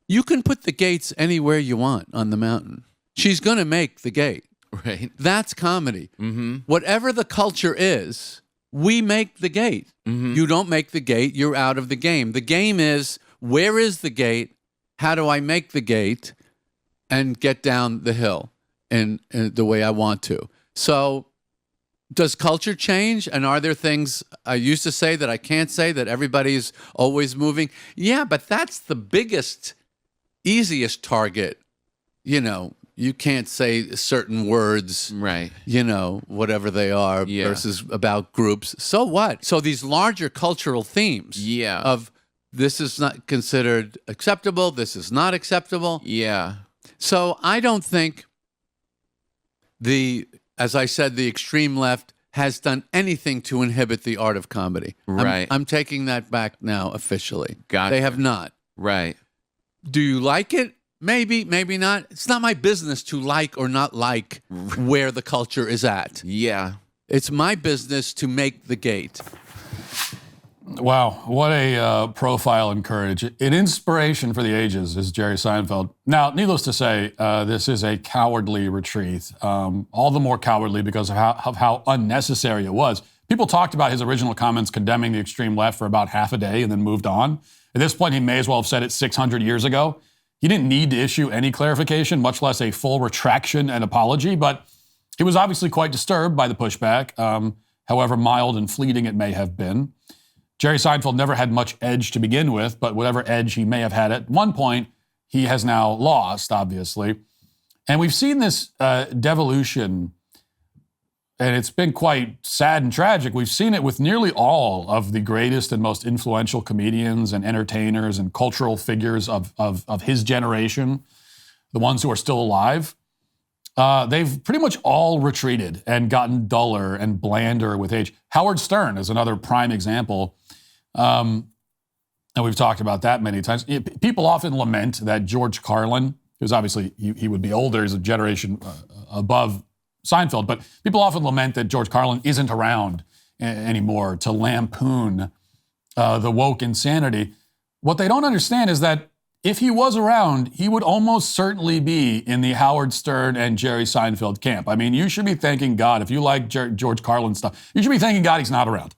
you can put the gates anywhere you want on the mountain. She's going to make the gate. Right. That's comedy. Mm-hmm. Whatever the culture is, we make the gate. Mm-hmm. You don't make the gate, you're out of the game. The game is, where is the gate? How do I make the gate and get down the hill in the way I want to? So does culture change? And are there things I used to say that I can't say, that everybody's always moving? Yeah, but that's the biggest, easiest target. You know, you can't say certain words, right? You know, whatever they are, versus about groups. So what? So these larger cultural themes of this is not considered acceptable, this is not acceptable. Yeah. So I don't think as I said, the extreme left has done anything to inhibit the art of comedy. Right. I'm taking that back now officially. Gotcha. They have not. Right. Do you like it? Maybe, maybe not. It's not my business to like or not like where the culture is at. Yeah. It's my business to make the gate. Wow, what a profile and courage. An inspiration for the ages is Jerry Seinfeld. Now, needless to say, this is a cowardly retreat, all the more cowardly because of how unnecessary it was. People talked about his original comments condemning the extreme left for about half a day and then moved on. At this point, he may as well have said it 600 years ago. He didn't need to issue any clarification, much less a full retraction and apology, but he was obviously quite disturbed by the pushback, however mild and fleeting it may have been. Jerry Seinfeld never had much edge to begin with, but whatever edge he may have had at one point, he has now lost, obviously. And we've seen this devolution, and it's been quite sad and tragic. We've seen it with nearly all of the greatest and most influential comedians and entertainers and cultural figures of his generation, the ones who are still alive. They've pretty much all retreated and gotten duller and blander with age. Howard Stern is another prime example. And we've talked about that many times. People often lament that George Carlin, who's obviously, he would be older, he's a generation above Seinfeld, but people often lament that George Carlin isn't around anymore to lampoon the woke insanity. What they don't understand is that if he was around, he would almost certainly be in the Howard Stern and Jerry Seinfeld camp. I mean, you should be thanking God. If you like George Carlin stuff, you should be thanking God he's not around.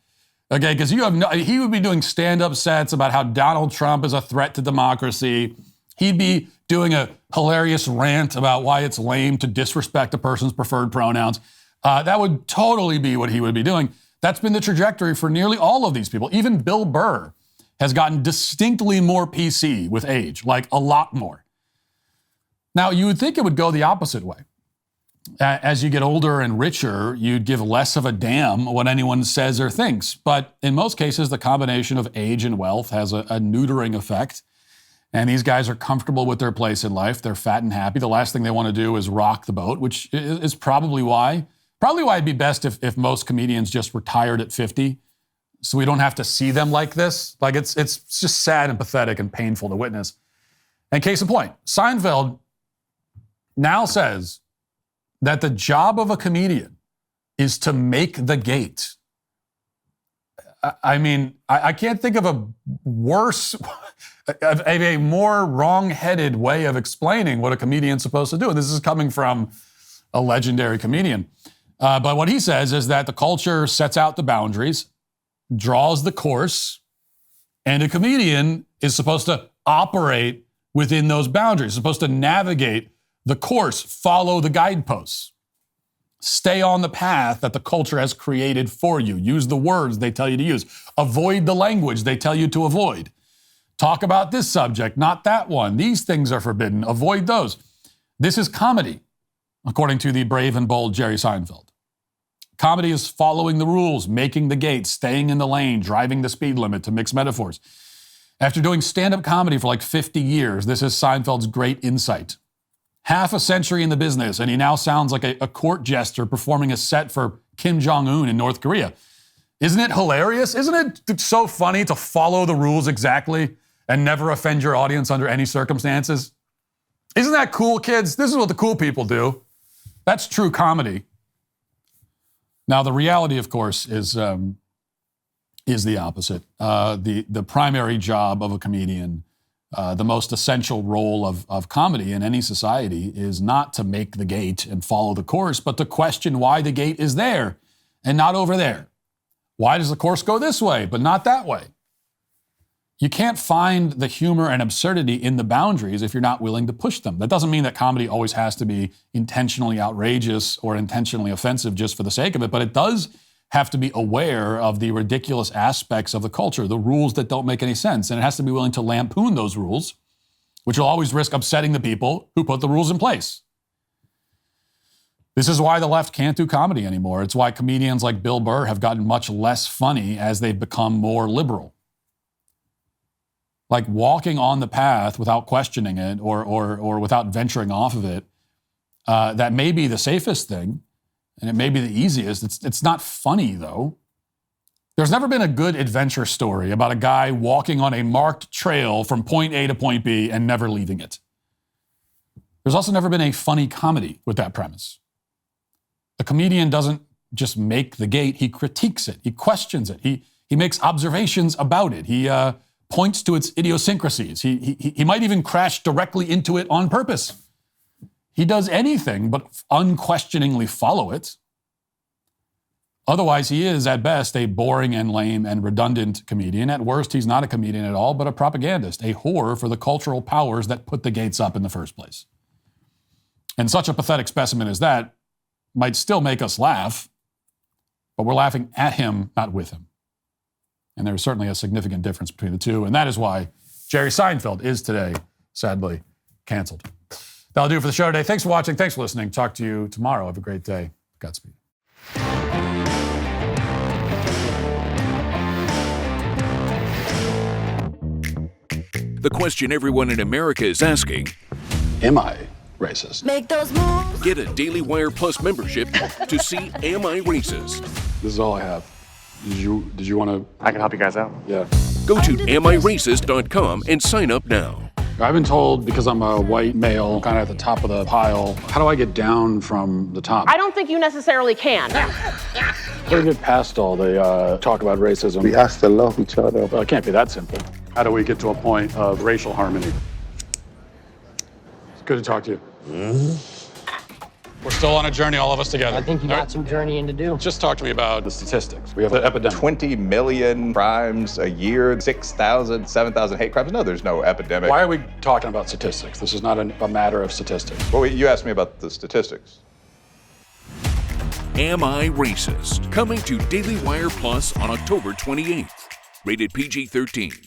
Okay, because he would be doing stand-up sets about how Donald Trump is a threat to democracy. He'd be doing a hilarious rant about why it's lame to disrespect a person's preferred pronouns. That would totally be what he would be doing. That's been the trajectory for nearly all of these people. Even Bill Burr has gotten distinctly more PC with age, like a lot more. Now, you would think it would go the opposite way. As you get older and richer, you'd give less of a damn what anyone says or thinks. But in most cases, the combination of age and wealth has a neutering effect. And these guys are comfortable with their place in life. They're fat and happy. The last thing they want to do is rock the boat, which is probably why it'd be best if most comedians just retired at 50. So we don't have to see them like this. Like it's just sad and pathetic and painful to witness. And case in point, Seinfeld now says that the job of a comedian is to make the gate. I mean, I can't think of a worse, a more wrong-headed way of explaining what a comedian's supposed to do. And this is coming from a legendary comedian. But what he says is that the culture sets out the boundaries, draws the course, and a comedian is supposed to operate within those boundaries, supposed to navigate the course, follow the guideposts, stay on the path that the culture has created for you, use the words they tell you to use, avoid the language they tell you to avoid, talk about this subject, not that one, these things are forbidden, avoid those. This is comedy, according to the brave and bold Jerry Seinfeld. Comedy is following the rules, making the gate, staying in the lane, driving the speed limit, to mix metaphors. After doing stand-up comedy for like 50 years, this is Seinfeld's great insight. Half a century in the business, and he now sounds like a court jester performing a set for Kim Jong-un in North Korea. Isn't it hilarious? Isn't it so funny to follow the rules exactly and never offend your audience under any circumstances? Isn't that cool, kids? This is what the cool people do. That's true comedy. Now, the reality, of course, is the opposite. The primary job of a comedian, the most essential role of comedy in any society, is not to make the gate and follow the course, but to question why the gate is there and not over there. Why does the course go this way, but not that way? You can't find the humor and absurdity in the boundaries if you're not willing to push them. That doesn't mean that comedy always has to be intentionally outrageous or intentionally offensive just for the sake of it, but it does have to be aware of the ridiculous aspects of the culture, the rules that don't make any sense, and it has to be willing to lampoon those rules, which will always risk upsetting the people who put the rules in place. This is why the left can't do comedy anymore. It's why comedians like Bill Burr have gotten much less funny as they've become more liberal. Like walking on the path without questioning it or without venturing off of it, that may be the safest thing. and it may be the easiest. It's not funny, though. There's never been a good adventure story about a guy walking on a marked trail from point A to point B and never leaving it. There's also never been a funny comedy with that premise. The comedian doesn't just make the gate, he critiques it, he questions it, he makes observations about it, he points to its idiosyncrasies, he might even crash directly into it on purpose. He does anything but unquestioningly follow it. Otherwise, he is, at best, a boring and lame and redundant comedian. At worst, he's not a comedian at all, but a propagandist, a whore for the cultural powers that put the gates up in the first place. And such a pathetic specimen as that might still make us laugh, but we're laughing at him, not with him. And there's certainly a significant difference between the two, and that is why Jerry Seinfeld is today, sadly, canceled. That'll do it for the show today. Thanks for watching. Thanks for listening. Talk to you tomorrow. Have a great day. Godspeed. The question everyone in America is asking, am I racist? Make those moves. Get a Daily Wire Plus membership to see Am I Racist? This is all I have. Did you want to? I can help you guys out. Yeah. Go to amирacist.com and sign up now. I've been told because I'm a white male, kind of at the top of the pile, how do I get down from the top? I don't think you necessarily can. How do we get past all the talk about racism? We have to love each other. Well, it can't be that simple. How do we get to a point of racial harmony? It's good to talk to you. We're still on a journey, all of us together. I think you got some journeying to do. Just talk to me about the statistics. We have an epidemic. 20 million crimes a year, 6,000, 7,000 hate crimes. No, there's no epidemic. Why are we talking about statistics? This is not a matter of statistics. Well, you asked me about the statistics. Am I Racist? Coming to Daily Wire Plus on October 28th. Rated PG-13.